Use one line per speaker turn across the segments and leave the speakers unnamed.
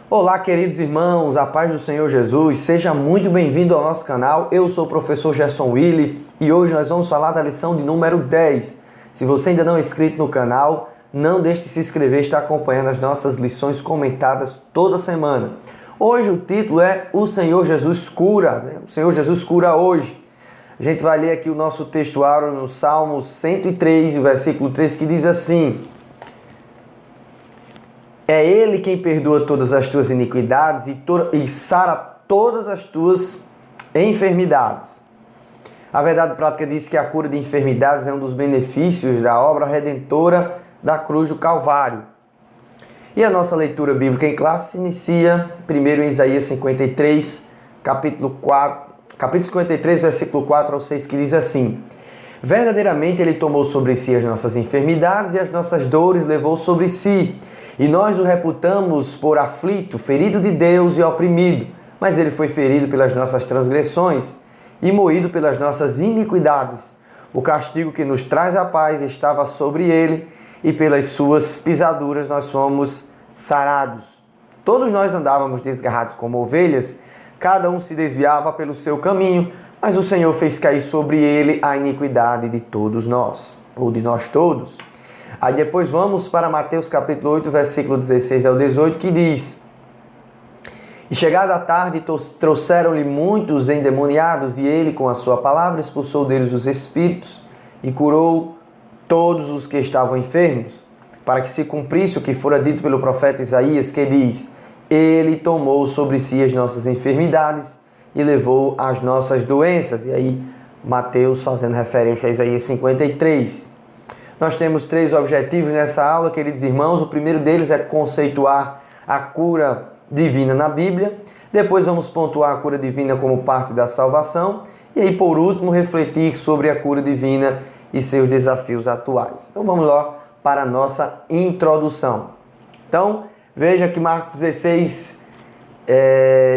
Olá, queridos irmãos, a paz do Senhor Jesus, seja muito bem-vindo ao nosso canal. Eu sou o professor Gerson Willi e hoje nós vamos falar da lição de número 10. Se você ainda não é inscrito no canal, não deixe de se inscrever e estar acompanhando as nossas lições comentadas toda semana. Hoje o título é O Senhor Jesus Cura, né? O Senhor Jesus cura hoje. A gente vai ler aqui o nosso textuário no Salmo 103, o versículo 3, que diz assim: É Ele quem perdoa todas as tuas iniquidades e sara todas as tuas enfermidades. A verdade prática diz que a cura de enfermidades é um dos benefícios da obra redentora da cruz do Calvário. E a nossa leitura bíblica em classe se inicia primeiro em Isaías 53, capítulo 53, versículo 4 ao 6, que diz assim: Verdadeiramente Ele tomou sobre si as nossas enfermidades e as nossas dores levou sobre si. E nós o reputamos por aflito, ferido de Deus e oprimido. Mas ele foi ferido pelas nossas transgressões e moído pelas nossas iniquidades. O castigo que nos traz a paz estava sobre ele, e pelas suas pisaduras nós fomos sarados. Todos nós andávamos desgarrados como ovelhas, cada um se desviava pelo seu caminho, mas o Senhor fez cair sobre ele a iniquidade de todos nós, ou de nós todos. Aí depois vamos para Mateus capítulo 8, versículo 16 ao 18, que diz: E chegada a tarde, trouxeram-lhe muitos endemoniados, e ele, com a sua palavra, expulsou deles os espíritos, e curou todos os que estavam enfermos, para que se cumprisse o que fora dito pelo profeta Isaías, que diz: Ele tomou sobre si as nossas enfermidades, e levou as nossas doenças. E aí, Mateus fazendo referência a Isaías 53. Nós temos 3 objetivos nessa aula, queridos irmãos. O primeiro deles é conceituar a cura divina na Bíblia. Depois vamos pontuar a cura divina como parte da salvação. E aí, por último, refletir sobre a cura divina e seus desafios atuais. Então vamos lá para a nossa introdução. Então, veja que Marcos 16,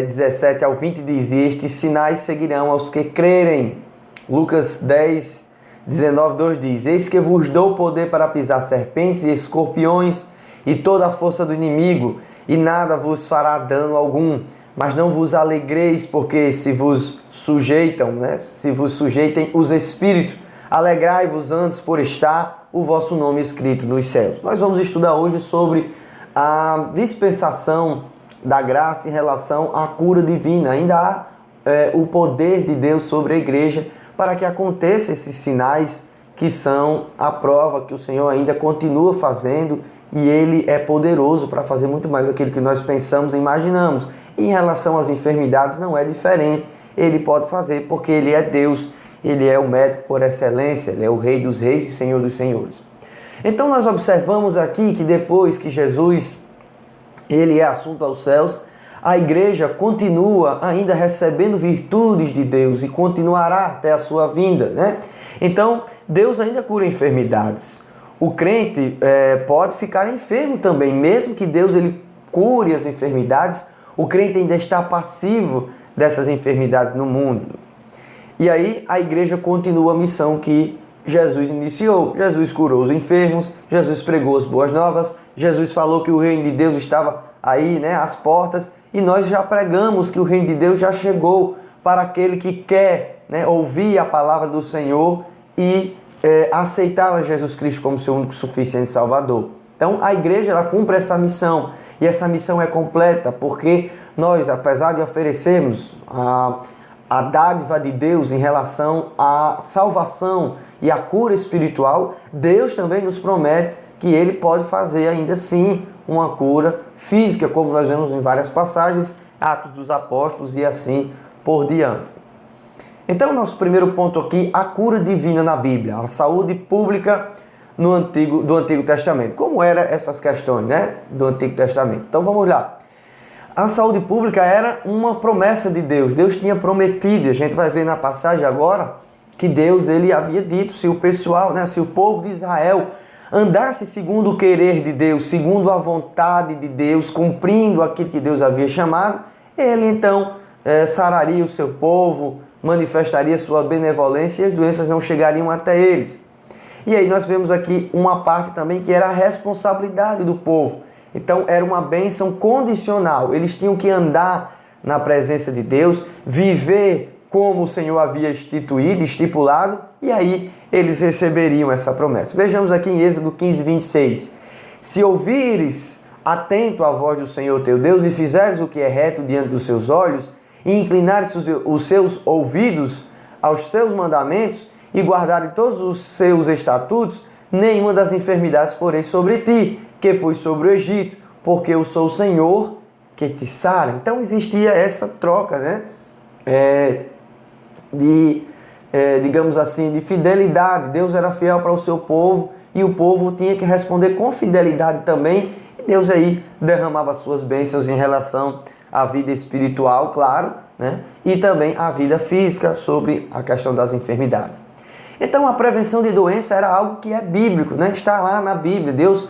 17 ao 20 diz: E estes sinais seguirão aos que crerem. Lucas 10, 19, 2 diz: Eis que vos dou poder para pisar serpentes e escorpiões e toda a força do inimigo, e nada vos fará dano algum. Mas não vos alegreis, porque se vos sujeitem os espíritos, alegrai-vos antes por estar o vosso nome escrito nos céus. Nós vamos estudar hoje sobre a dispensação da graça em relação à cura divina. Ainda há o poder de Deus sobre a igreja para que aconteçam esses sinais que são a prova que o Senhor ainda continua fazendo, e Ele é poderoso para fazer muito mais daquilo que nós pensamos e imaginamos. E em relação às enfermidades não é diferente. Ele pode fazer porque Ele é Deus, Ele é o médico por excelência, Ele é o Rei dos reis e Senhor dos senhores. Então nós observamos aqui que depois que Jesus Ele é assunto aos céus, a igreja continua ainda recebendo virtudes de Deus e continuará até a sua vinda, né? Então, Deus ainda cura enfermidades. O crente pode ficar enfermo também, mesmo que Deus ele cure as enfermidades, o crente ainda está passivo dessas enfermidades no mundo. E aí a igreja continua a missão que Jesus iniciou. Jesus curou os enfermos, Jesus pregou as boas novas, Jesus falou que o reino de Deus estava aí, né, às portas, e nós já pregamos que o reino de Deus já chegou para aquele que quer, né, ouvir a palavra do Senhor e aceitar a Jesus Cristo como seu único suficiente Salvador. Então a igreja ela cumpre essa missão, e essa missão é completa porque nós, apesar de oferecermos a dádiva de Deus em relação à salvação e à cura espiritual, Deus também nos promete que Ele pode fazer ainda assim uma cura física, como nós vemos em várias passagens, Atos dos Apóstolos e assim por diante. Então, nosso primeiro ponto aqui, a cura divina na Bíblia, a saúde pública do Antigo Testamento. Como eram essas questões, né, do Antigo Testamento? Então, vamos lá. A saúde pública era uma promessa de Deus. Deus tinha prometido, e a gente vai ver na passagem agora, que Deus ele havia dito, se o pessoal, né, se o povo de Israel andasse segundo o querer de Deus, segundo a vontade de Deus, cumprindo aquilo que Deus havia chamado, Ele então sararia o seu povo, manifestaria sua benevolência e as doenças não chegariam até eles. E aí nós vemos aqui uma parte também que era a responsabilidade do povo. Então era uma bênção condicional. Eles tinham que andar na presença de Deus, viver como o Senhor havia instituído, estipulado, e aí eles receberiam essa promessa. Vejamos aqui em Êxodo 15, 26. Se ouvires atento à voz do Senhor teu Deus e fizeres o que é reto diante dos seus olhos, e inclinares os seus ouvidos aos seus mandamentos e guardares todos os seus estatutos, nenhuma das enfermidades porei sobre ti, que pus sobre o Egito, porque eu sou o Senhor que te sara. Então existia essa troca, né? Digamos assim, de fidelidade. Deus era fiel para o seu povo e o povo tinha que responder com fidelidade também. E Deus aí derramava suas bênçãos em relação à vida espiritual, claro, né? E também à vida física, sobre a questão das enfermidades. Então a prevenção de doença era algo que é bíblico, né? Está lá na Bíblia. Deus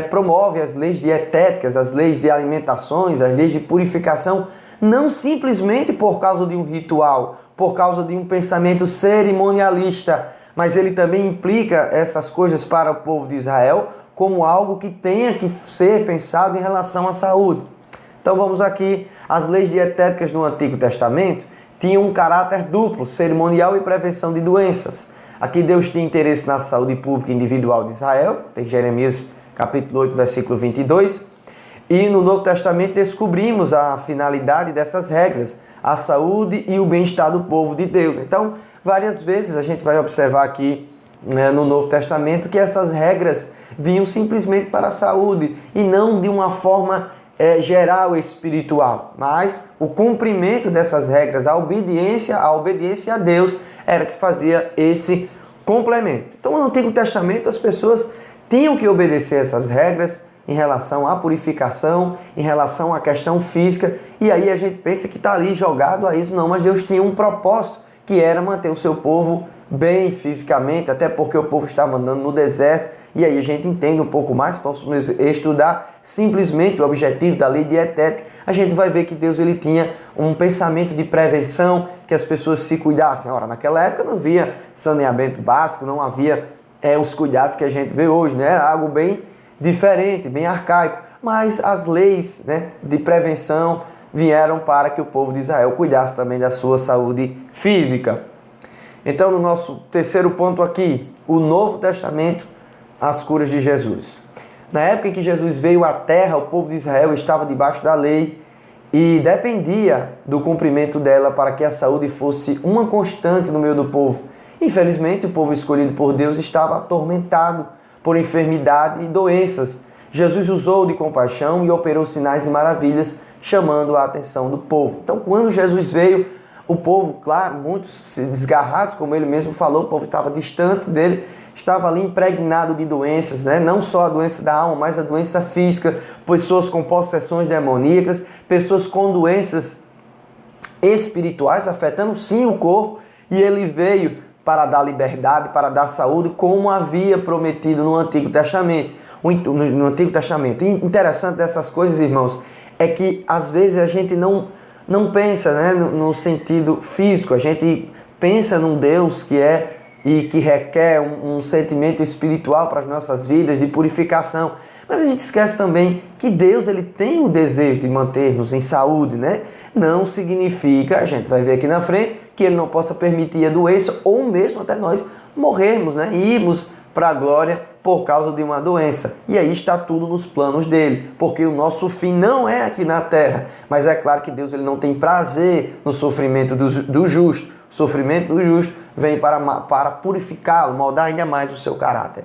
promove as leis dietéticas, as leis de alimentações, as leis de purificação, não simplesmente por causa de um ritual, por causa de um pensamento cerimonialista, mas ele também implica essas coisas para o povo de Israel como algo que tenha que ser pensado em relação à saúde. Então vamos aqui, as leis dietéticas no Antigo Testamento tinham um caráter duplo, cerimonial e prevenção de doenças. Aqui Deus tinha interesse na saúde pública individual de Israel, tem Jeremias capítulo 8, versículo 22, e no Novo Testamento descobrimos a finalidade dessas regras, a saúde e o bem-estar do povo de Deus. Então, várias vezes a gente vai observar aqui no Novo Testamento que essas regras vinham simplesmente para a saúde e não de uma forma geral espiritual, mas o cumprimento dessas regras, a obediência a Deus era que fazia esse complemento. Então, no Antigo Testamento as pessoas tinham que obedecer essas regras em relação à purificação, em relação à questão física, e aí a gente pensa que está ali jogado a isso, não, mas Deus tinha um propósito, que era manter o seu povo bem fisicamente, até porque o povo estava andando no deserto, e aí a gente entende um pouco mais, vamos estudar simplesmente o objetivo da lei dietética, a gente vai ver que Deus ele tinha um pensamento de prevenção, que as pessoas se cuidassem. Ora, naquela época não havia saneamento básico, não havia os cuidados que a gente vê hoje, né? Era algo bem diferente, bem arcaico, mas as leis, né, de prevenção vieram para que o povo de Israel cuidasse também da sua saúde física. Então, no nosso terceiro ponto aqui, o Novo Testamento, as curas de Jesus. Na época em que Jesus veio à terra, o povo de Israel estava debaixo da lei e dependia do cumprimento dela para que a saúde fosse uma constante no meio do povo. Infelizmente, o povo escolhido por Deus estava atormentado por enfermidade e doenças. Jesus usou de compaixão e operou sinais e maravilhas, chamando a atenção do povo. Então, quando Jesus veio, o povo, claro, muitos desgarrados, como ele mesmo falou, o povo estava distante dele, estava ali impregnado de doenças, né? Não só a doença da alma, mas a doença física, pessoas com possessões demoníacas, pessoas com doenças espirituais, afetando sim o corpo, e ele veio para dar liberdade, para dar saúde, como havia prometido no Antigo Testamento. No Antigo Testamento. E interessante dessas coisas, irmãos, é que às vezes a gente não pensa, né, no sentido físico, a gente pensa num Deus que é e que requer um sentimento espiritual para as nossas vidas, de purificação. Mas a gente esquece também que Deus ele tem o desejo de manter-nos em saúde, né? Não significa, a gente vai ver aqui na frente, que ele não possa permitir a doença ou mesmo até nós morrermos, né? E irmos para a glória por causa de uma doença. E aí está tudo nos planos dele, porque o nosso fim não é aqui na terra. Mas é claro que Deus ele não tem prazer no sofrimento do justo. O sofrimento do justo vem para purificá-lo, moldar ainda mais o seu caráter.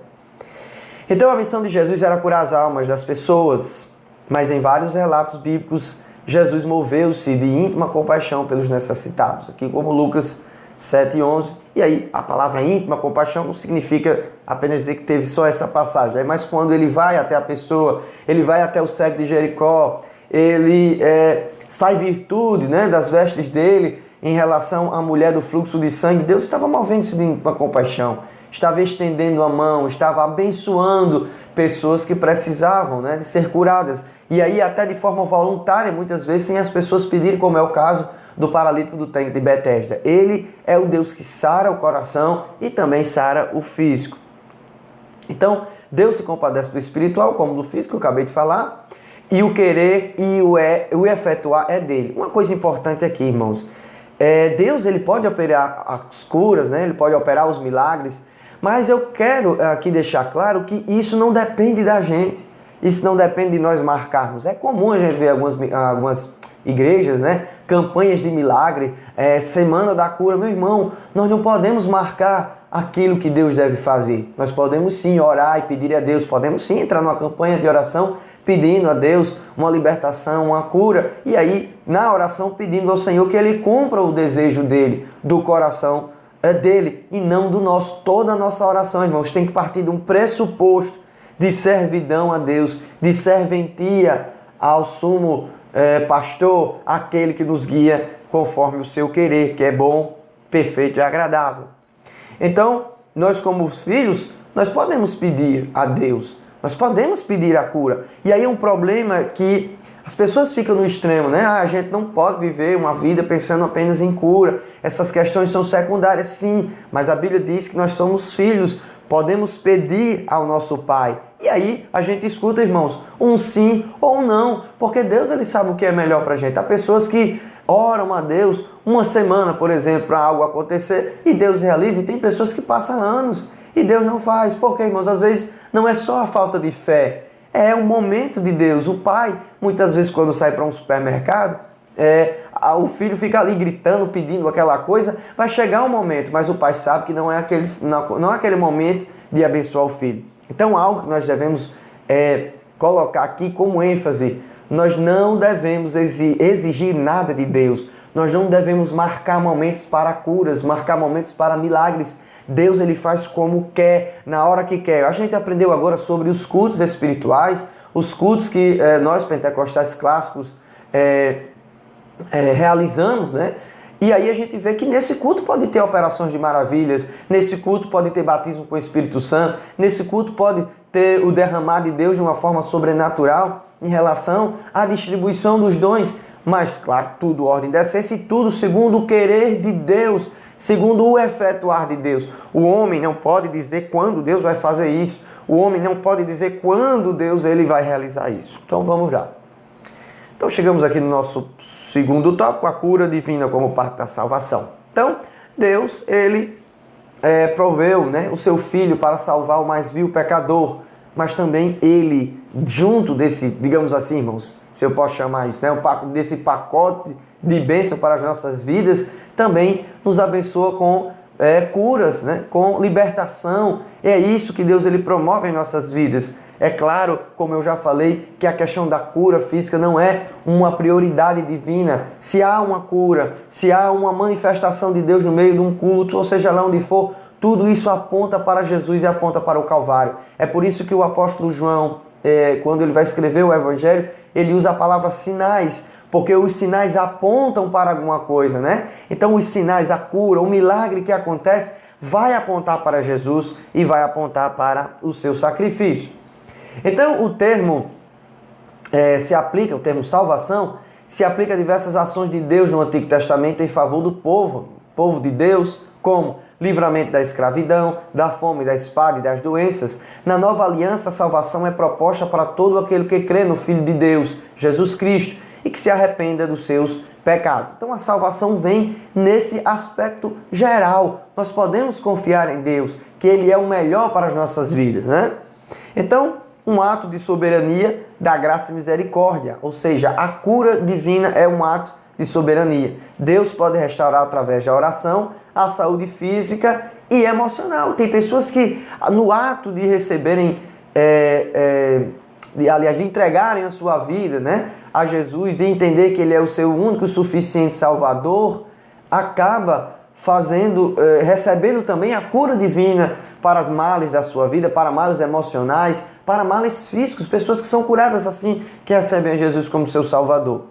Então a missão de Jesus era curar as almas das pessoas, mas em vários relatos bíblicos, Jesus moveu-se de íntima compaixão pelos necessitados, aqui como Lucas 7:11, e aí a palavra íntima compaixão não significa apenas dizer que teve só essa passagem, mas quando ele vai até a pessoa, ele vai até o cego de Jericó, ele sai virtude, né, das vestes dele em relação à mulher do fluxo de sangue, Deus estava movendo-se de íntima compaixão, estava estendendo a mão, estava abençoando pessoas que precisavam, né, de ser curadas. E aí até de forma voluntária, muitas vezes, sem as pessoas pedirem, como é o caso do paralítico do tanque de Betesda. Ele é o Deus que sara o coração e também sara o físico. Então, Deus se compadece do espiritual, como do físico, que eu acabei de falar, e o querer e o efetuar é dele. Uma coisa importante aqui, irmãos, Deus ele pode operar as curas, né? Ele pode operar os milagres, mas eu quero aqui deixar claro que isso não depende da gente, isso não depende de nós marcarmos. É comum a gente ver algumas igrejas, né? Campanhas de milagre, semana da cura. Meu irmão, nós não podemos marcar aquilo que Deus deve fazer. Nós podemos sim orar e pedir a Deus, podemos sim entrar numa campanha de oração pedindo a Deus uma libertação, uma cura, e aí na oração pedindo ao Senhor que Ele cumpra o desejo dele, do coração dele e não do nosso. Toda a nossa oração, irmãos, tem que partir de um pressuposto de servidão a Deus, de serventia ao sumo pastor, aquele que nos guia conforme o seu querer, que é bom, perfeito e agradável. Então, nós como os filhos, nós podemos pedir a Deus, nós podemos pedir a cura. E aí é um problema que as pessoas ficam no extremo, né? A gente não pode viver uma vida pensando apenas em cura. Essas questões são secundárias, sim, mas a Bíblia diz que nós somos filhos, podemos pedir ao nosso Pai. E aí a gente escuta, irmãos, um sim ou um não, porque Deus ele sabe o que é melhor para a gente. Há pessoas que oram a Deus uma semana, por exemplo, para algo acontecer e Deus realiza, e tem pessoas que passam anos e Deus não faz. Por quê, irmãos? Às vezes não é só a falta de fé, é um momento de Deus. O pai, muitas vezes, quando sai para um supermercado, o filho fica ali gritando, pedindo aquela coisa, vai chegar um momento, mas o pai sabe que não é aquele momento de abençoar o filho. Então, algo que nós devemos colocar aqui como ênfase: nós não devemos exigir nada de Deus, nós não devemos marcar momentos para curas, marcar momentos para milagres. Deus ele faz como quer, na hora que quer. A gente aprendeu agora sobre os cultos espirituais, os cultos que nós pentecostais clássicos realizamos, né? E aí a gente vê que nesse culto pode ter operações de maravilhas, nesse culto pode ter batismo com o Espírito Santo, nesse culto pode ter o derramar de Deus de uma forma sobrenatural em relação à distribuição dos dons. Mas, claro, tudo ordem de essência e tudo segundo o querer de Deus, segundo o efetuar de Deus. O homem não pode dizer quando Deus vai fazer isso. O homem não pode dizer quando Deus ele vai realizar isso. Então vamos lá. Então chegamos aqui no nosso segundo tópico, a cura divina como parte da salvação. Então Deus ele proveu, né, o seu Filho para salvar o mais vil pecador, mas também ele, junto desse, digamos assim, irmãos, se eu posso chamar isso, né, desse pacote de bênção para as nossas vidas, também nos abençoa com curas, né, com libertação. É isso que Deus ele promove em nossas vidas. É claro, como eu já falei, que a questão da cura física não é uma prioridade divina. Se há uma cura, se há uma manifestação de Deus no meio de um culto, ou seja lá onde for, tudo isso aponta para Jesus e aponta para o Calvário. É por isso que o apóstolo João, quando ele vai escrever o Evangelho, ele usa a palavra sinais, porque os sinais apontam para alguma coisa, né? Então os sinais, a cura, o milagre que acontece, vai apontar para Jesus e vai apontar para o seu sacrifício. Então o termo o termo salvação, se aplica a diversas ações de Deus no Antigo Testamento em favor do povo de Deus, como livramento da escravidão, da fome, da espada e das doenças. Na Nova Aliança, a salvação é proposta para todo aquele que crê no Filho de Deus, Jesus Cristo, e que se arrependa dos seus pecados. Então a salvação vem nesse aspecto geral. Nós podemos confiar em Deus, que Ele é o melhor para as nossas vidas, né? Então, um ato de soberania da graça e misericórdia, ou seja, a cura divina é um ato de soberania. Deus pode restaurar através da oração a saúde física e emocional. Tem pessoas que no ato de receberem, de entregarem a sua vida, né, a Jesus, de entender que Ele é o seu único e suficiente Salvador, acaba recebendo também a cura divina para as males da sua vida, para males emocionais, para males físicos, pessoas que são curadas assim, que recebem a Jesus como seu Salvador.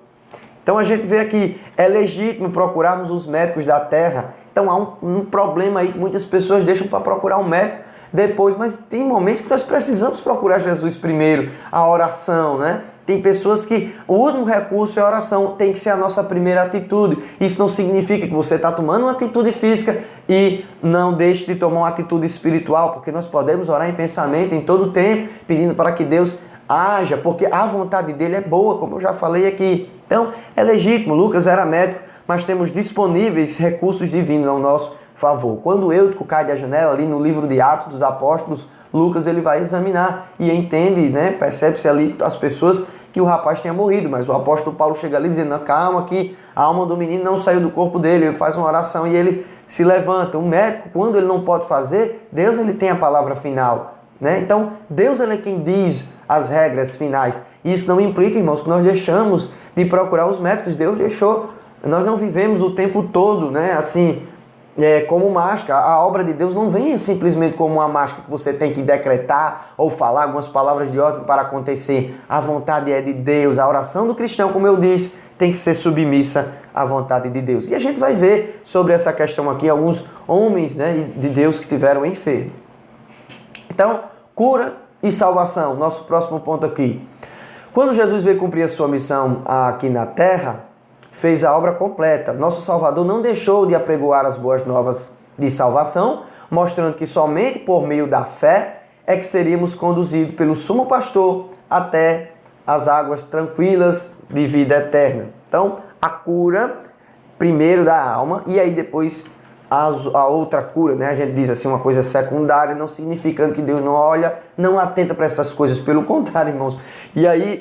Então a gente vê aqui, é legítimo procurarmos os médicos da terra. Então há um problema aí que muitas pessoas deixam para procurar um médico depois, mas tem momentos que nós precisamos procurar Jesus primeiro, a oração, né? Tem pessoas que o último recurso é a oração, tem que ser a nossa primeira atitude. Isso não significa que você está tomando uma atitude física e não deixe de tomar uma atitude espiritual, porque nós podemos orar em pensamento em todo o tempo, pedindo para que Deus haja, porque a vontade dele é boa, como eu já falei aqui. Então, é legítimo, Lucas era médico, mas temos disponíveis recursos divinos ao nosso favor. Quando o Eutico cai da janela, ali no livro de Atos dos Apóstolos, Lucas ele vai examinar e entende, né, percebe-se ali as pessoas que o rapaz tinha morrido, mas o apóstolo Paulo chega ali dizendo, não, calma que a alma do menino não saiu do corpo dele, ele faz uma oração e ele se levanta. O médico, quando ele não pode fazer, Deus ele tem a palavra final, né? Então, Deus ele é quem diz as regras finais. Isso não implica, irmãos, que nós deixamos de procurar os médicos. Deus deixou. Nós não vivemos o tempo todo, né, assim, como mágica. A obra de Deus não vem simplesmente como uma mágica que você tem que decretar ou falar algumas palavras de ordem para acontecer. A vontade é de Deus. A oração do cristão, como eu disse, tem que ser submissa à vontade de Deus. E a gente vai ver sobre essa questão aqui alguns homens, né, de Deus que tiveram enfermos. Então, cura e salvação. Nosso próximo ponto aqui. Quando Jesus veio cumprir a sua missão aqui na terra, fez a obra completa. Nosso Salvador não deixou de apregoar as boas novas de salvação, mostrando que somente por meio da fé é que seríamos conduzidos pelo sumo pastor até as águas tranquilas de vida eterna. Então, a cura primeiro da alma e aí depois a outra cura, né? A gente diz assim, uma coisa secundária, não significando que Deus não olha, não atenta para essas coisas, pelo contrário, irmãos. E aí,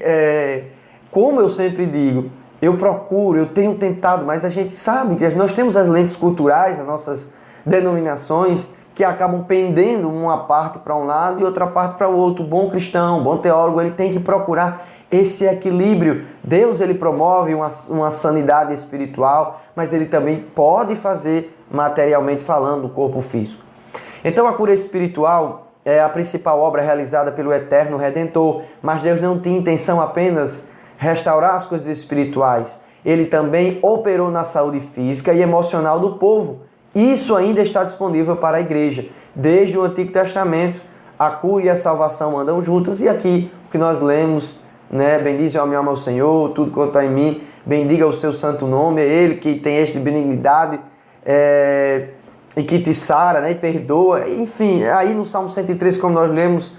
como eu sempre digo, eu tenho tentado, mas a gente sabe que nós temos as lentes culturais, as nossas denominações, que acabam pendendo uma parte para um lado e outra parte para o outro. O bom cristão, o bom teólogo, ele tem que procurar esse equilíbrio. Deus ele promove uma sanidade espiritual, mas ele também pode fazer materialmente falando o corpo físico. Então a cura espiritual é a principal obra realizada pelo Eterno Redentor, mas Deus não tinha intenção apenas restaurar as coisas espirituais. Ele também operou na saúde física e emocional do povo. Isso ainda está disponível para a igreja. Desde o Antigo Testamento, a cura e a salvação andam juntas. E aqui, o que nós lemos, né? Bendize a minha alma ao Senhor, tudo quanto há em mim, bendiga o seu santo nome. É Ele que tem esta benignidade e que te sara, né? E perdoa. Enfim, aí no Salmo 103, como nós lemos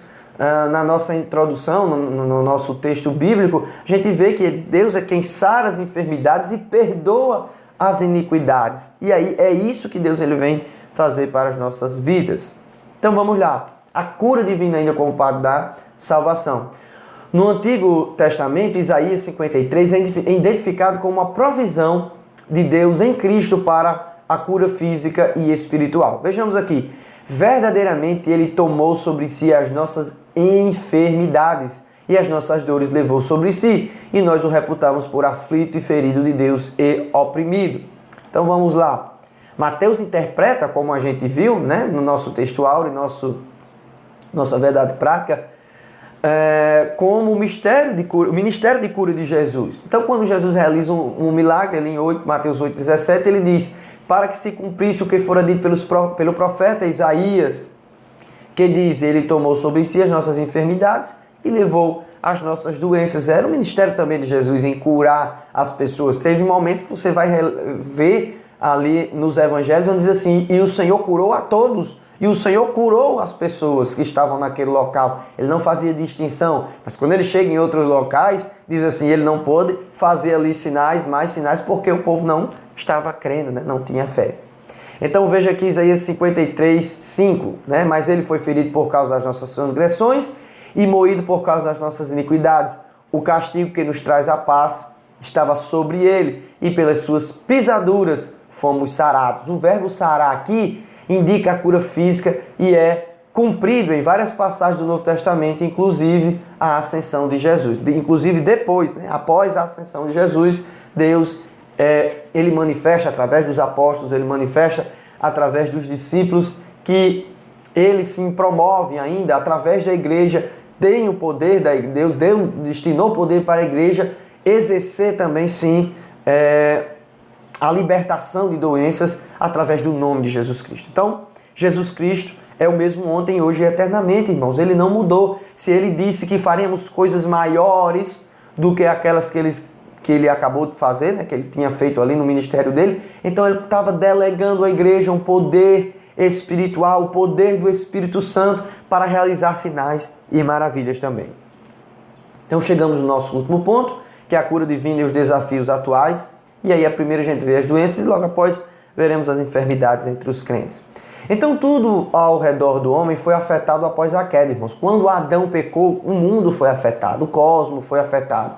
na nossa introdução, no nosso texto bíblico, a gente vê que Deus é quem sara as enfermidades e perdoa as iniquidades. E aí é isso que Deus ele vem fazer para as nossas vidas. Então vamos lá. A cura divina ainda como parte da salvação. No Antigo Testamento, Isaías 53 é identificado como uma provisão de Deus em Cristo para a cura física e espiritual. Vejamos aqui. Verdadeiramente Ele tomou sobre si as nossas enfermidades e as nossas dores levou sobre si, e nós o reputamos por aflito e ferido de Deus e oprimido. Então vamos lá. Mateus interpreta, como a gente viu, né, no nosso texto áureo, nossa verdade prática, como o ministério de cura de Jesus. Então quando Jesus realiza um milagre, ali em Mateus 8,17, ele diz, para que se cumprisse o que fora dito pelo profeta Isaías, que diz, ele tomou sobre si as nossas enfermidades e levou as nossas doenças. Era o ministério também de Jesus em curar as pessoas. Teve momentos que você vai ver ali nos evangelhos, onde diz assim, e o Senhor curou a todos. E o Senhor curou as pessoas que estavam naquele local. Ele não fazia distinção. Mas quando ele chega em outros locais, diz assim, ele não pôde fazer ali mais sinais, porque o povo não estava crendo, né? Não tinha fé. Então veja aqui Isaías 53, 5. Né? Mas ele foi ferido por causa das nossas transgressões e moído por causa das nossas iniquidades. O castigo que nos traz a paz estava sobre ele, e pelas suas pisaduras fomos sarados. O verbo sarar aqui indica a cura física e é cumprido em várias passagens do Novo Testamento, inclusive a ascensão de Jesus. Inclusive depois, né, após a ascensão de Jesus, Deus ele manifesta através dos apóstolos, ele manifesta através dos discípulos que ele se promove ainda através da igreja, tem o poder da igreja, Deus destinou poder para a igreja exercer também sim a libertação de doenças através do nome de Jesus Cristo. Então, Jesus Cristo é o mesmo ontem, hoje e eternamente, irmãos. Ele não mudou. Se ele disse que faremos coisas maiores do que aquelas que ele acabou de fazer, né, que ele tinha feito ali no ministério dele. Então ele estava delegando à igreja um poder espiritual, o poder do Espírito Santo para realizar sinais e maravilhas também. Então chegamos no nosso último ponto, que é a cura divina e os desafios atuais. E aí a primeira a gente vê as doenças e logo após veremos as enfermidades entre os crentes. Então tudo ao redor do homem foi afetado após a queda, irmãos. Quando Adão pecou, o mundo foi afetado, o cosmos foi afetado.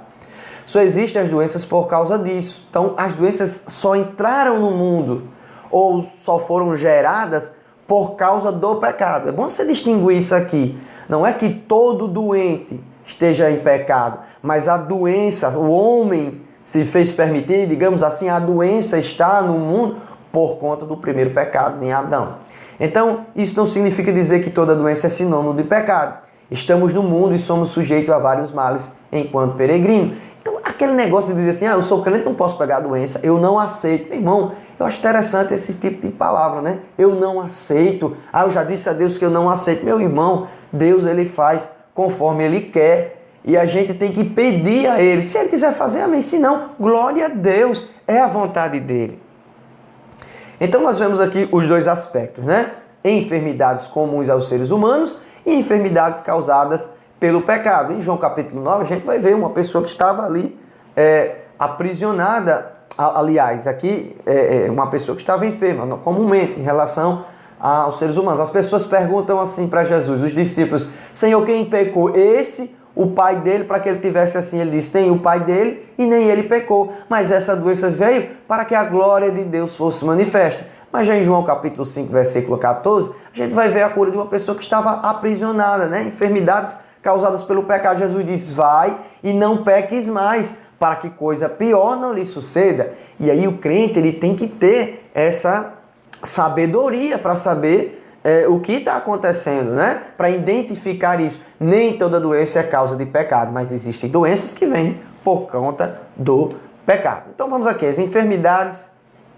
Só existem as doenças por causa disso. Então as doenças só entraram no mundo ou só foram geradas por causa do pecado. É bom você distinguir isso aqui. Não é que todo doente esteja em pecado, mas a doença, o homem se fez permitir, digamos assim, a doença está no mundo por conta do primeiro pecado em Adão. Então, isso não significa dizer que toda doença é sinônimo de pecado. Estamos no mundo e somos sujeitos a vários males enquanto peregrino. Então, aquele negócio de dizer assim, eu sou crente, não posso pegar a doença, eu não aceito. Meu irmão, eu acho interessante esse tipo de palavra, né? Eu não aceito. Eu já disse a Deus que eu não aceito. Meu irmão, Deus, ele faz conforme ele quer. E a gente tem que pedir a ele. Se ele quiser fazer, amém. Se não, glória a Deus. É a vontade dele. Então nós vemos aqui os dois aspectos, né? Enfermidades comuns aos seres humanos e enfermidades causadas pelo pecado. Em João capítulo 9 a gente vai ver uma pessoa que estava ali aprisionada. Aliás, aqui uma pessoa que estava enferma, comumente em relação aos seres humanos. As pessoas perguntam assim para Jesus, os discípulos, Senhor, quem pecou? Esse, o pai dele, para que ele tivesse assim? Ele disse, nem o pai dele e nem ele pecou. Mas essa doença veio para que a glória de Deus fosse manifesta. Mas já em João capítulo 5, versículo 14, a gente vai ver a cura de uma pessoa que estava aprisionada, né? Enfermidades causadas pelo pecado. Jesus diz, vai e não peques mais, para que coisa pior não lhe suceda. E aí o crente ele tem que ter essa sabedoria para saber o que está acontecendo, né? Para identificar isso. Nem toda doença é causa de pecado, mas existem doenças que vêm por conta do pecado. Então vamos aqui, as enfermidades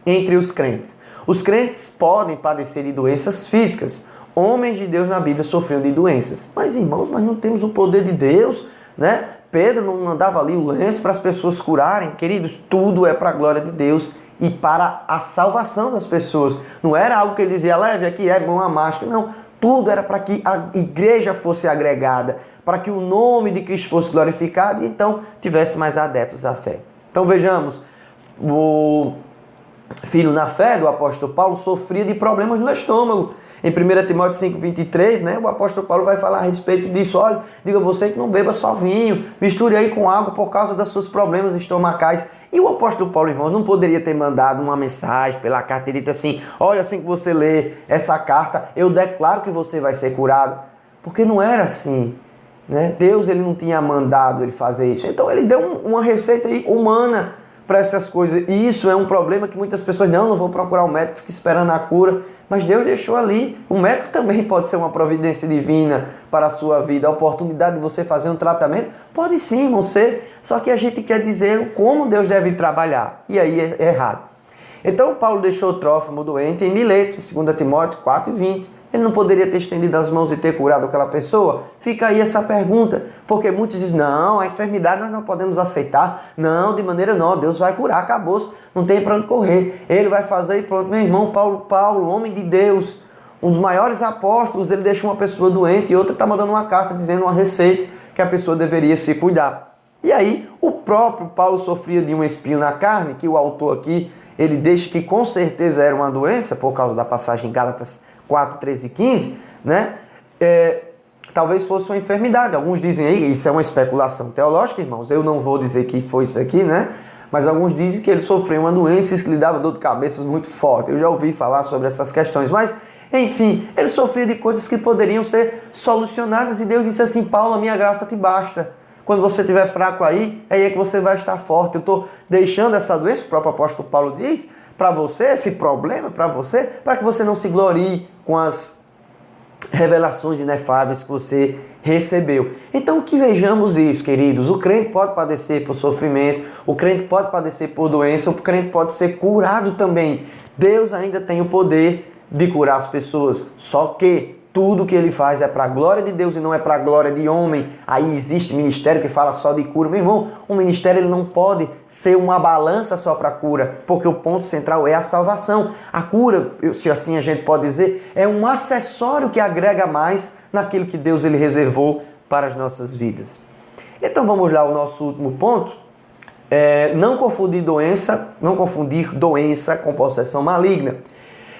entre os crentes. Os crentes podem padecer de doenças físicas. Homens de Deus na Bíblia sofriam de doenças. Mas irmãos, mas não temos o poder de Deus, né? Pedro não mandava ali o lenço para as pessoas curarem. Queridos, tudo é para a glória de Deus e para a salvação das pessoas. Não era algo que ele dizia, leve aqui, é bom a máscara. Não, tudo era para que a igreja fosse agregada, para que o nome de Cristo fosse glorificado e então tivesse mais adeptos à fé. Então vejamos, o filho na fé do apóstolo Paulo sofria de problemas no estômago. Em 1 Timóteo 5,23, né, o apóstolo Paulo vai falar a respeito disso. Olha, diga você que não beba só vinho, misture aí com água por causa dos seus problemas estomacais. E o apóstolo Paulo, irmão, não poderia ter mandado uma mensagem pela carta e dito assim, olha, assim que você lê essa carta, eu declaro que você vai ser curado. Porque não era assim, né? Deus ele não tinha mandado ele fazer isso. Então ele deu uma receita aí humana para essas coisas. E isso é um problema que muitas pessoas não vão procurar o médico, ficam esperando a cura. Mas Deus deixou ali. O médico também pode ser uma providência divina para a sua vida. A oportunidade de você fazer um tratamento pode sim, irmão, ser. Só que a gente quer dizer como Deus deve trabalhar. E aí é errado. Então Paulo deixou Trófimo doente em Mileto, 2 Timóteo 4:20. Ele não poderia ter estendido as mãos e ter curado aquela pessoa? Fica aí essa pergunta, porque muitos dizem, não, a enfermidade nós não podemos aceitar, não, de maneira não, Deus vai curar, acabou, não tem para onde correr, ele vai fazer e pronto. Meu irmão, Paulo, homem de Deus, um dos maiores apóstolos, ele deixa uma pessoa doente e outra está mandando uma carta dizendo uma receita que a pessoa deveria se cuidar. E aí, o próprio Paulo sofria de um espinho na carne, que o autor aqui, ele deixa que com certeza era uma doença, por causa da passagem em Gálatas 4, 13 e 15, né? Talvez fosse uma enfermidade. Alguns dizem aí, isso é uma especulação teológica, irmãos. Eu não vou dizer que foi isso aqui, né? Mas alguns dizem que ele sofreu uma doença e isso lhe dava dor de cabeça muito forte. Eu já ouvi falar sobre essas questões. Mas, enfim, ele sofria de coisas que poderiam ser solucionadas e Deus disse assim, Paulo, a minha graça te basta. Quando você estiver fraco aí é que você vai estar forte. Eu estou deixando essa doença, o próprio apóstolo Paulo diz, para você, esse problema para você, para que você não se glorie com as revelações inefáveis que você recebeu. Então que vejamos isso, queridos. O crente pode padecer por sofrimento, o crente pode padecer por doença, o crente pode ser curado também. Deus ainda tem o poder de curar as pessoas, só que tudo que ele faz é para a glória de Deus e não é para a glória de homem. Aí existe ministério que fala só de cura. Meu irmão, um ministério ele não pode ser uma balança só para a cura, porque o ponto central é a salvação. A cura, se assim a gente pode dizer, é um acessório que agrega mais naquilo que Deus ele reservou para as nossas vidas. Então vamos lá ao nosso último ponto. Não confundir doença com possessão maligna.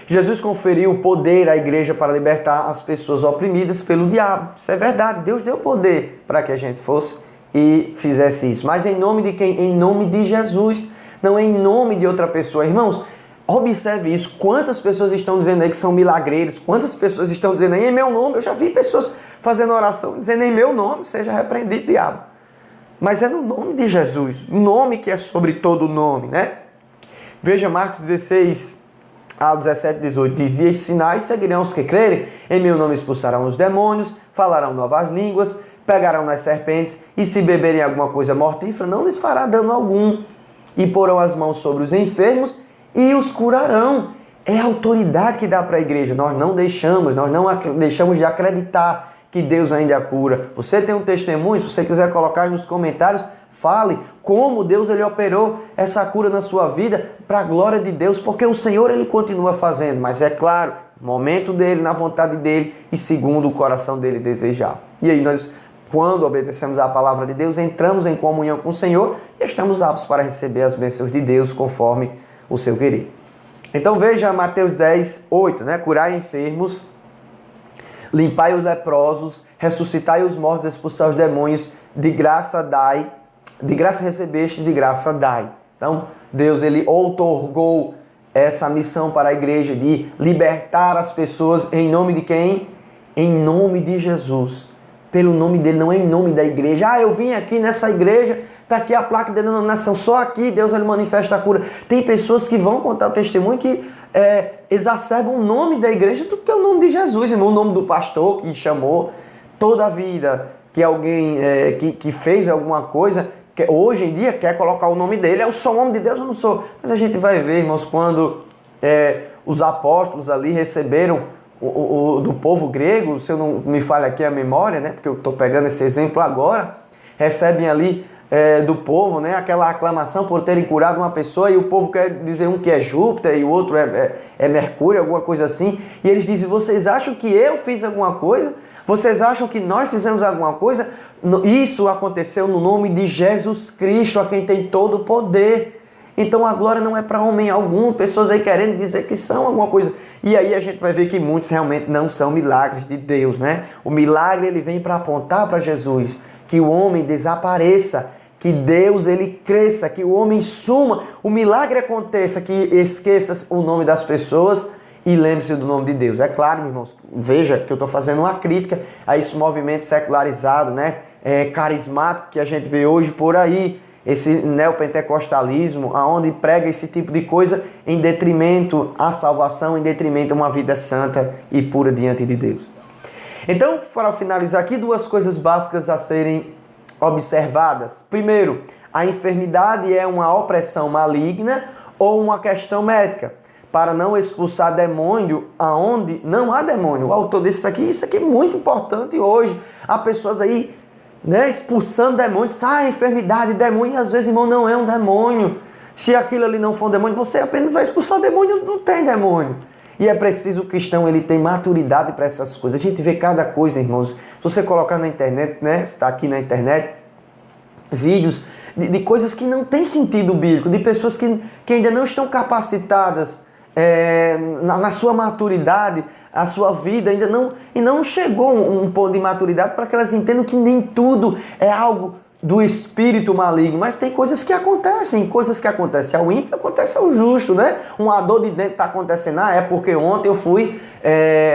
Jesus conferiu poder à igreja para libertar as pessoas oprimidas pelo diabo. Isso é verdade. Deus deu poder para que a gente fosse e fizesse isso. Mas em nome de quem? Em nome de Jesus. Não em nome de outra pessoa. Irmãos, observe isso. Quantas pessoas estão dizendo aí que são milagreiros? Quantas pessoas estão dizendo aí em meu nome? Eu já vi pessoas fazendo oração dizendo em meu nome, seja repreendido, diabo. Mas é no nome de Jesus. O nome que é sobre todo nome, né? Veja Marcos 16... 17, 18, diz: e estes sinais seguirão os que crerem, em meu nome expulsarão os demônios, falarão novas línguas, pegarão nas serpentes, e se beberem alguma coisa mortífera, não lhes fará dano algum, e porão as mãos sobre os enfermos e os curarão. É a autoridade que dá para a igreja. Nós não deixamos de acreditar que Deus ainda a cura. Você tem um testemunho? Se você quiser colocar aí nos comentários, fale como Deus ele operou essa cura na sua vida para a glória de Deus, porque o Senhor ele continua fazendo, mas é claro, no momento dele, na vontade dele e segundo o coração dele desejar. E aí nós, quando obedecemos à palavra de Deus, entramos em comunhão com o Senhor e estamos aptos para receber as bênçãos de Deus conforme o seu querer. Então veja Mateus 10, 8, né? Curai enfermos, limpai os leprosos, ressuscitai os mortos, expulsai os demônios, de graça dai, de graça recebeste, de graça dai. Então, Deus ele outorgou essa missão para a igreja de libertar as pessoas em nome de quem? Em nome de Jesus. Pelo nome dele, não é em nome da igreja. Ah, eu vim aqui nessa igreja, está aqui a placa de denominação, só aqui Deus ele manifesta a cura. Tem pessoas que vão contar o testemunho que exacerbam o nome da igreja do que o nome de Jesus, irmão, o nome do pastor que chamou. Toda a vida que alguém que fez alguma coisa, que hoje em dia quer colocar o nome dele, eu sou homem de Deus, eu não sou. Mas a gente vai ver, irmãos, quando os apóstolos ali receberam do povo grego, se eu não me falha aqui a memória, né, porque eu estou pegando esse exemplo agora, recebem ali do povo, né, aquela aclamação por terem curado uma pessoa, e o povo quer dizer um que é Júpiter e o outro é Mercúrio, alguma coisa assim, e eles dizem: vocês acham que eu fiz alguma coisa? Vocês acham que nós fizemos alguma coisa? Isso aconteceu no nome de Jesus Cristo, a quem tem todo o poder. Então a glória não é para homem algum, pessoas aí querendo dizer que são alguma coisa. E aí a gente vai ver que muitos realmente não são milagres de Deus, né? O milagre ele vem para apontar para Jesus, que o homem desapareça, que Deus ele cresça, que o homem suma, o milagre aconteça, que esqueça o nome das pessoas e lembre-se do nome de Deus. É claro, meus irmãos, veja que eu estou fazendo uma crítica a esse movimento secularizado, né? Carismático que a gente vê hoje por aí, esse neopentecostalismo, aonde prega esse tipo de coisa em detrimento à salvação, em detrimento a uma vida santa e pura diante de Deus. Então, para finalizar aqui, duas coisas básicas a serem observadas. Primeiro, a enfermidade é uma opressão maligna ou uma questão médica, para não expulsar demônio aonde não há demônio. O autor disse isso aqui é muito importante hoje. Há pessoas aí, né, expulsando demônios, sai enfermidade, demônio, e às vezes, irmão, não é um demônio. Se aquilo ali não for um demônio, você apenas vai expulsar demônio, não tem demônio. E é preciso o cristão, ele tem maturidade para essas coisas. A gente vê cada coisa, irmãos. Se você colocar na internet, né, está aqui na internet, vídeos de coisas que não têm sentido bíblico, de pessoas que ainda não estão capacitadas na sua maturidade, a sua vida ainda não chegou um ponto de maturidade para que elas entendam que nem tudo é algo do espírito maligno, mas tem coisas que acontecem ao ímpio, acontece ao justo, né? Uma dor de dente está acontecendo, é porque ontem eu fui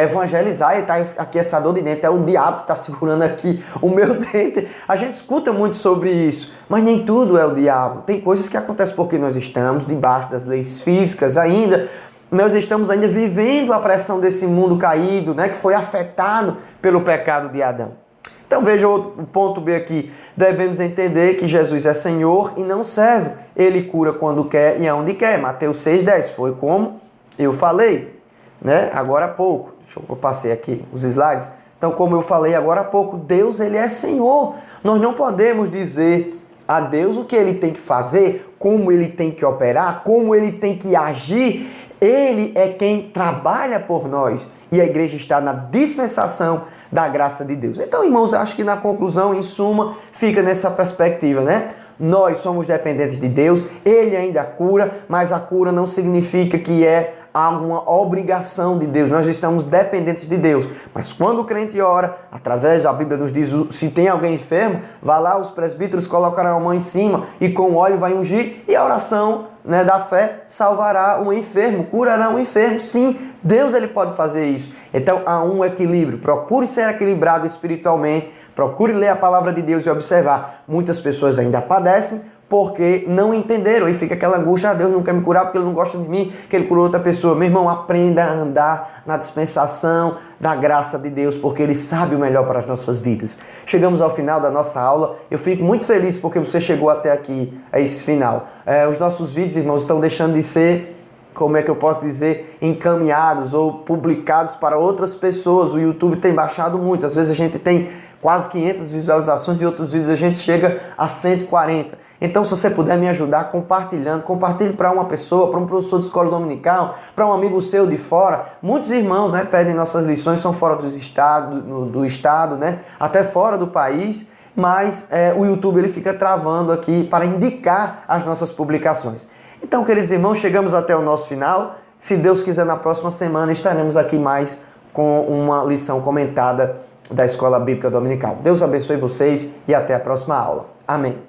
evangelizar e está aqui essa dor de dente, é o diabo que está segurando aqui o meu dente. A gente escuta muito sobre isso, mas nem tudo é o diabo. Tem coisas que acontecem porque nós estamos debaixo das leis físicas ainda, nós estamos ainda vivendo a pressão desse mundo caído, né? Que foi afetado pelo pecado de Adão. Então veja o ponto B aqui, devemos entender que Jesus é Senhor e não servo. Ele cura quando quer e aonde quer. Mateus 6,10, foi como eu falei. né? Agora há pouco. Eu passei aqui os slides. Então, como eu falei agora há pouco, Deus, Ele é Senhor. Nós não podemos dizer a Deus o que Ele tem que fazer, como Ele tem que operar, como Ele tem que agir. Ele é quem trabalha por nós. E a igreja está na dispensação da graça de Deus. Então, irmãos, acho que na conclusão, em suma, fica nessa perspectiva, né? Nós somos dependentes de Deus, Ele ainda cura, mas a cura não significa que é uma obrigação de Deus. Nós estamos dependentes de Deus. Mas quando o crente ora, através da Bíblia nos diz, se tem alguém enfermo, vá lá, os presbíteros colocarão a mão em cima e com óleo vai ungir, e a oração, né, da fé salvará um enfermo, curará um enfermo. Sim, Deus, Ele pode fazer isso. Então há um equilíbrio. Procure ser equilibrado espiritualmente, procure ler a palavra de Deus e observar. Muitas pessoas ainda padecem porque não entenderam, e fica aquela angústia, Deus não quer me curar porque Ele não gosta de mim, que Ele curou outra pessoa. Meu irmão, aprenda a andar na dispensação da graça de Deus, porque Ele sabe o melhor para as nossas vidas. Chegamos ao final da nossa aula, eu fico muito feliz porque você chegou até aqui, a esse final. Os nossos vídeos, irmãos, estão deixando de ser, como é que eu posso dizer, encaminhados ou publicados para outras pessoas. O YouTube tem baixado muito, às vezes a gente tem quase 500 visualizações e outros vídeos a gente chega a 140. Então, se você puder me ajudar compartilhando, compartilhe para uma pessoa, para um professor de escola dominical, para um amigo seu de fora. Muitos irmãos, né, pedem nossas lições, são fora do estado, né, até fora do país, mas o YouTube ele fica travando aqui para indicar as nossas publicações. Então, queridos irmãos, chegamos até o nosso final. Se Deus quiser, na próxima semana estaremos aqui mais com uma lição comentada da Escola Bíblica Dominical. Deus abençoe vocês e até a próxima aula. Amém.